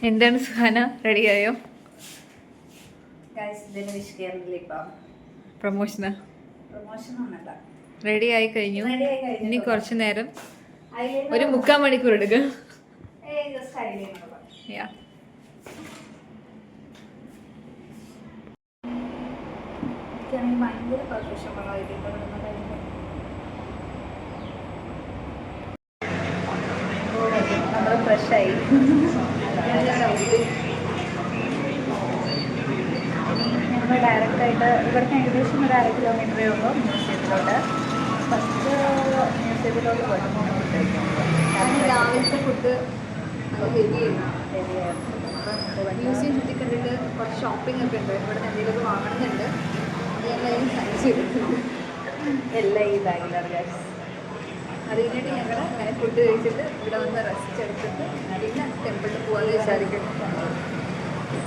എന്താണ് സുഹാന, റെഡിയായോ? പ്രൊമോഷനാ? റെഡി ആയി കഴിഞ്ഞു. ഇനി കുറച്ചു നേരം, ഒരു 3/4 മണിക്കൂർ എടുക്കുക. നമ്മൾ ഫ്രഷായി ഞങ്ങൾ ഡയറക്റ്റായിട്ട് ഇവിടുന്ന് ഏകദേശം ഒരു 1/2 കിലോമീറ്ററേ ഉള്ളൂ മ്യൂസിയത്തിലോട്ട്. ഫസ്റ്റ് മ്യൂസിയത്തിലോട്ട് പോയിട്ട് രാവിലത്തെ ഫുഡ് ഹെവിയായിരുന്നു. മ്യൂസിയം ചുറ്റിക്കണ്ടിട്ട് കുറച്ച് ഷോപ്പിംഗ് ഒക്കെ ഉണ്ട്. ഇവിടെ നിന്ന് എന്തെങ്കിലുമൊക്കെ വാങ്ങണമെന്നുണ്ട്. ഞങ്ങളതിന് സൈൻ ചെയ്തിട്ടുണ്ട് എല്ലാം ഈ ബാഗിലാണ് ഗ്യാസ്. അത് കഴിഞ്ഞിട്ട് ഞങ്ങൾ അങ്ങനെ ഫുഡ് കഴിച്ചിട്ട് ഇവിടെ വന്ന് റെസ്റ്റ് എടുത്തിട്ട് പിന്നെ ടെമ്പിളിൽ പോകാമെന്ന് വിചാരിക്കുന്നു.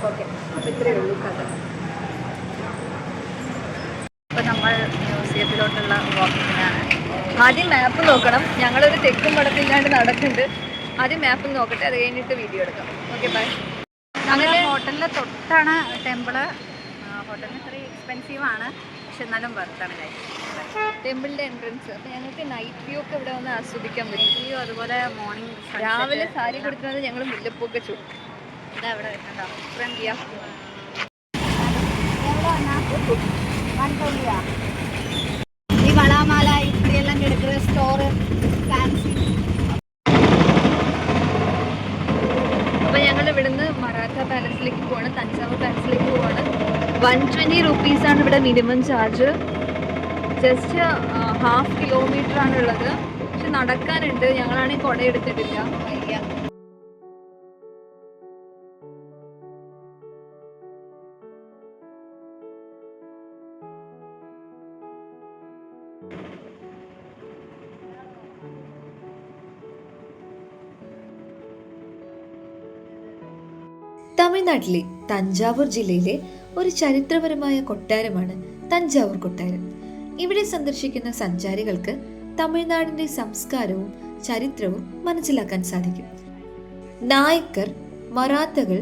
ഓക്കെ, അപ്പോൾ ഇത്രയേ ഉള്ളൂ കഥ. ഇപ്പോൾ നമ്മൾ മ്യൂസിയത്തിലോട്ടുള്ള വാക്കിങ്ങിനാണ്. ആദ്യം മാപ്പ് നോക്കണം. ഞങ്ങളൊരു തെക്കും വടക്കില്ലാണ്ട് നടക്കുന്നുണ്ട്. ആദ്യം മാപ്പ് നോക്കട്ടെ, അത് കഴിഞ്ഞിട്ട് വീഡിയോ എടുക്കാം. Okay, bye. അങ്ങനെ ഹോട്ടലിൻ്റെ തൊട്ടാണ് ടെമ്പിള്. ഹോട്ടലിന് ഇത്രയും എക്സ്പെൻസീവാണ്, പക്ഷെ എന്നാലും വർത്താണ് ടെമ്പിളിൻ്റെ എൻട്രൻസ്. അപ്പോൾ ഞങ്ങൾക്ക് നൈറ്റ് വ്യൂ ഒക്കെ ഇവിടെ വന്ന് ആസ്വദിക്കാൻ പറ്റും. വ്യൂ അതുപോലെ മോർണിംഗ് രാവിലെ സാരി കൊടുക്കുന്നത് ഞങ്ങൾ മുല്ലപ്പൂക്കെ ചൂടും. ഇതാ ഇവിടെ വെക്കണ്ടോ ഈ വളാമാല ഇപ്പടിയെല്ലാം എടുക്കുന്ന സ്റ്റോറ് ഫാൻസി. അപ്പോൾ ഞങ്ങൾ ഇവിടുന്ന് മറാത്ത പാലസിലേക്ക് പോവാണ്, തഞ്ചാവൂർ പാലസിലേക്ക് പോവാണ്. 120 റുപ്പീസാണ് ഇവിടെ മിനിമം ചാർജ്. ജസ്റ്റ് 1/2 കിലോമീറ്ററാണ് ഉള്ളത്. പക്ഷെ നടക്കാനുണ്ട്. ഞങ്ങളാണെങ്കിൽ കുട എടുത്തിട്ടില്ല, വയ്യ. തമിഴ്നാട്ടിലെ തഞ്ചാവൂർ ജില്ലയിലെ ഒരു ചരിത്രപരമായ കൊട്ടാരമാണ് തഞ്ചാവൂർ കൊട്ടാരം. ഇവിടെ സന്ദർശിക്കുന്ന സഞ്ചാരികൾക്ക് തമിഴ്നാടിന്റെ സംസ്കാരവും ചരിത്രവും മനസ്സിലാക്കാൻ സാധിക്കും. നായക്കർ, മറാത്തകൾ,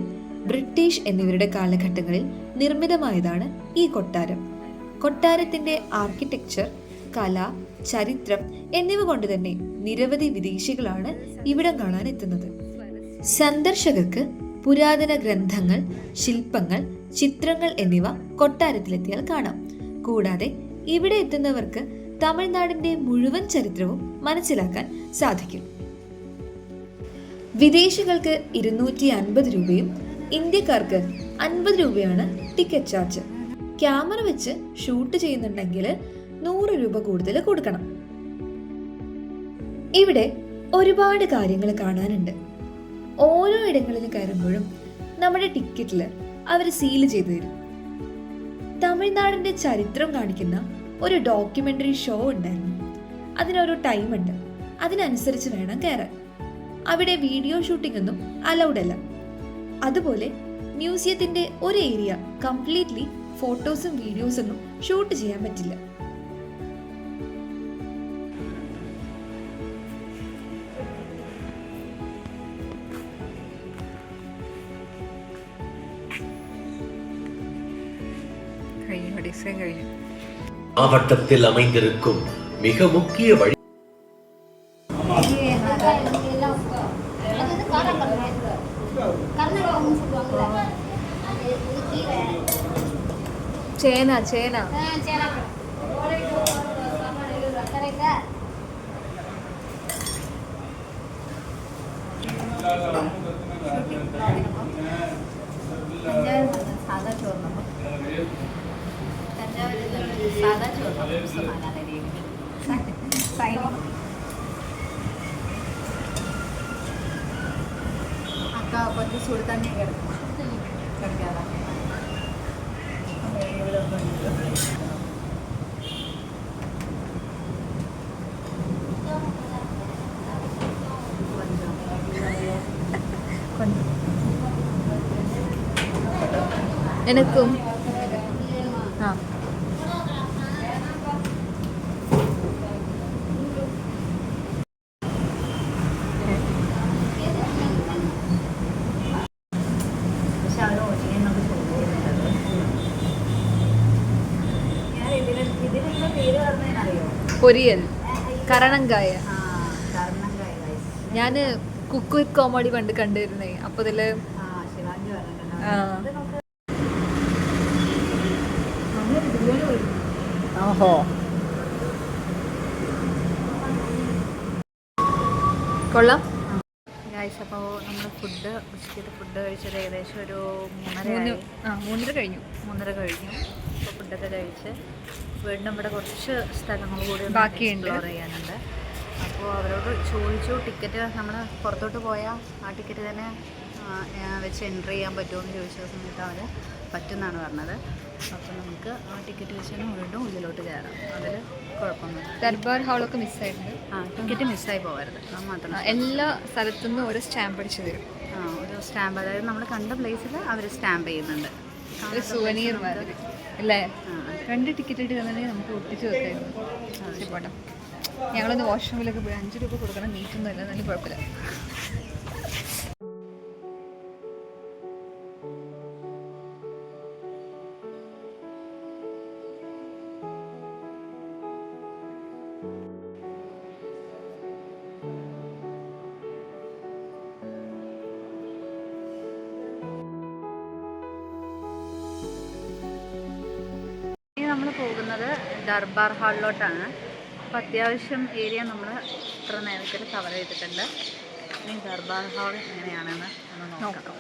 ബ്രിട്ടീഷ് എന്നിവരുടെ കാലഘട്ടങ്ങളിൽ നിർമ്മിതമായതാണ് ഈ കൊട്ടാരം. കൊട്ടാരത്തിന്റെ ആർക്കിടെക്ചർ, കല, ചരിത്രം എന്നിവ കൊണ്ട് തന്നെ നിരവധി വിദേശികളാണ് ഇവിടം കാണാൻ എത്തുന്നത്. സന്ദർശകർക്ക് പുരാതന ഗ്രന്ഥങ്ങൾ, ശില്പങ്ങൾ, ചിത്രങ്ങൾ എന്നിവ കൊട്ടാരത്തിലെത്തിയാൽ കാണാം. കൂടാതെ ഇവിടെ എത്തുന്നവർക്ക് തമിഴ്നാടിന്റെ മുഴുവൻ ചരിത്രവും മനസ്സിലാക്കാൻ സാധിക്കും. വിദേശികൾക്ക് 250 രൂപയും ഇന്ത്യക്കാർക്ക് 50 രൂപയാണ് ടിക്കറ്റ് ചാർജ്. ക്യാമറ വെച്ച് ഷൂട്ട് ചെയ്യുന്നുണ്ടെങ്കിൽ 100 രൂപ കൂടുതൽ കൊടുക്കണം. ഇവിടെ ഒരുപാട് കാര്യങ്ങൾ കാണാനുണ്ട്. ഓരോ ഇടങ്ങളിൽ കയറുമ്പോഴും നമ്മുടെ ടിക്കറ്റിൽ അവർ സീൽ ചെയ്തു തരും. തമിഴ്നാടിന്റെ ചരിത്രം കാണിക്കുന്ന ഒരു ഡോക്യുമെന്ററി ഷോ ഉണ്ടായിരുന്നു. അതിനൊരു ടൈം ഉണ്ട്, അതിനനുസരിച്ച് വേണം കയറാൻ. അവിടെ വീഡിയോ ഷൂട്ടിംഗ് ഒന്നും അലൗഡ് അല്ല. അതുപോലെ മ്യൂസിയത്തിന്റെ ഒരു ഏരിയ കംപ്ലീറ്റ്ലി ഫോട്ടോസും വീഡിയോസൊന്നും ഷൂട്ട് ചെയ്യാൻ പറ്റില്ല. மாவட்டத்தில் அமைந்திருக்கும் மிக முக்கிய வழி ചേന ചേന സാധാ ചോറ് സാധാ ചോറ് സമാധാന രീതി അക്ക കുറച്ച് ചൂട് തന്നെ കിടക്കാതെ എനക്കും ആ പക്ഷെ അവർ ഒനിയനൊക്കെ ചോദിക്കുന്നുണ്ടത്. ഞാൻ ഇതിനുള്ള പേര് പറഞ്ഞറിയോ? പൊരിയൽ, കരണങ്കായ. കർണങ്കായ. ഞാൻ കുക്ക് വിത്ത് കോമഡി പണ്ട് കണ്ടിരുന്നേ. അപ്പോൾ ഇതിൽ ശിവാജി ഓഹോ കൊള്ളാം. ഗൈസ്, അപ്പോൾ നമ്മൾ ഉച്ചയ്ക്കത്തെ ഫുഡ് കഴിച്ചത് ഏകദേശം ഒരു 3:30 കഴിഞ്ഞു. 3:30 കഴിഞ്ഞു. അപ്പോൾ ഫുഡൊക്കെ കഴിച്ച് വീണ്ടും ഇവിടെ കുറച്ച് സ്ഥലങ്ങൾ കൂടി ബാക്കിയുണ്ട്. എക്സ്പ്ലോർ ചെയ്യാനുണ്ട്. അപ്പോൾ അവരോട് ചോദിച്ചു ടിക്കറ്റ് നമ്മൾ പുറത്തോട്ട് പോയാൽ ആ ടിക്കറ്റ് തന്നെ വെച്ച് എൻട്രി ചെയ്യാൻ പറ്റുമോ എന്ന് ചോദിച്ച സമയത്ത് അവർ പറ്റുമെന്നാണ് പറഞ്ഞത്. അപ്പോൾ നമുക്ക് ആ ടിക്കറ്റ് വെച്ച് തന്നെ വീണ്ടും ഉള്ളിലോട്ട് കയറാം. അതിൽ കുഴപ്പമൊന്നുമില്ല. ദർബാർ ഹാളൊക്കെ മിസ്സായിട്ടുണ്ട്. ടിക്കറ്റ് മിസ്സായി പോകരുത്, അത് മാത്രം. എല്ലാ സ്ഥലത്തുനിന്നും ഒരു സ്റ്റാമ്പ് അടിച്ച് തരും. ഒരു സ്റ്റാമ്പ്, അതായത് നമ്മൾ കണ്ട പ്ലേസിൽ അവർ സ്റ്റാമ്പ് ചെയ്യുന്നുണ്ട്. ഒരു സുവനീർ മാതിരി അല്ലേ? 2 ടിക്കറ്റ് ഇട്ട് തന്നിട്ടുണ്ടെങ്കിൽ നമുക്ക് ഒട്ടിച്ച് വെക്കായിരുന്നു. പോട്ടെ, ഞങ്ങളൊന്ന് വാഷ്റൂമിലൊക്കെ പോയി 5 രൂപ കൊടുക്കണം. നീറ്റൊന്നുമില്ല, എന്നാലും കുഴപ്പമില്ല. ഇനി നമ്മൾ പോകുന്നത് ദർബാർ ഹാളിലോട്ടാണ്. അപ്പോൾ അത്യാവശ്യം ഏരിയ നമ്മൾ ഇത്ര നേരത്തിൽ കവർ ചെയ്തിട്ടുണ്ട്. ഇനി ദർബാർ ഹാൾ എങ്ങനെയാണെന്ന് ഒന്ന് നോക്കാം.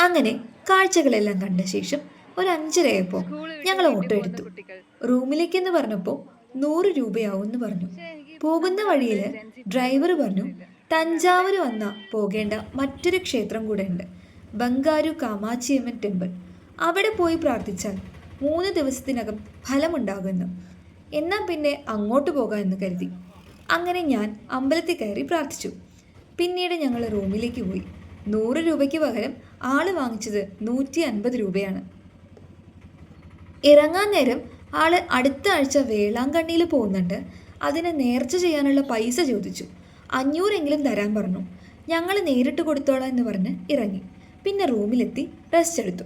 അങ്ങനെ കാഴ്ചകളെല്ലാം കണ്ട ശേഷം ഒരു 5:30 ഞങ്ങൾ ഓട്ടോ എടുത്തു. റൂമിലേക്കെന്ന് പറഞ്ഞപ്പോൾ 100 രൂപയാവും എന്ന് പറഞ്ഞു. പോകുന്ന വഴിയിൽ ഡ്രൈവർ പറഞ്ഞു തഞ്ചാവൂർ വന്നാൽ പോകേണ്ട മറ്റൊരു ക്ഷേത്രം കൂടെ ഉണ്ട്, ബംഗാരു കാമാക്ഷിയമ്മൻ ടെമ്പിൾ. അവിടെ പോയി പ്രാർത്ഥിച്ചാൽ 3 ദിവസത്തിനകം ഫലമുണ്ടാകുന്നു. എന്നാൽ പിന്നെ അങ്ങോട്ട് പോകാം എന്ന് കരുതി. അങ്ങനെ ഞാൻ അമ്പലത്തിൽ കയറി പ്രാർത്ഥിച്ചു. പിന്നീട് ഞങ്ങൾ റൂമിലേക്ക് പോയി. 100 രൂപയ്ക്ക് പകരം ആള് വാങ്ങിച്ചത് 150 രൂപയാണ്. ഇറങ്ങാൻ നേരം ആള് അടുത്ത ആഴ്ച വേളാങ്കണ്ണിയിൽ പോകുന്നുണ്ട്, അതിന് നേർച്ച ചെയ്യാനുള്ള പൈസ ചോദിച്ചു. 500 തരാൻ പറഞ്ഞു. ഞങ്ങൾ നേരിട്ട് കൊടുത്തോളാം എന്ന് പറഞ്ഞ് ഇറങ്ങി. പിന്നെ റൂമിലെത്തി റെസ്റ്റ് എടുത്തു.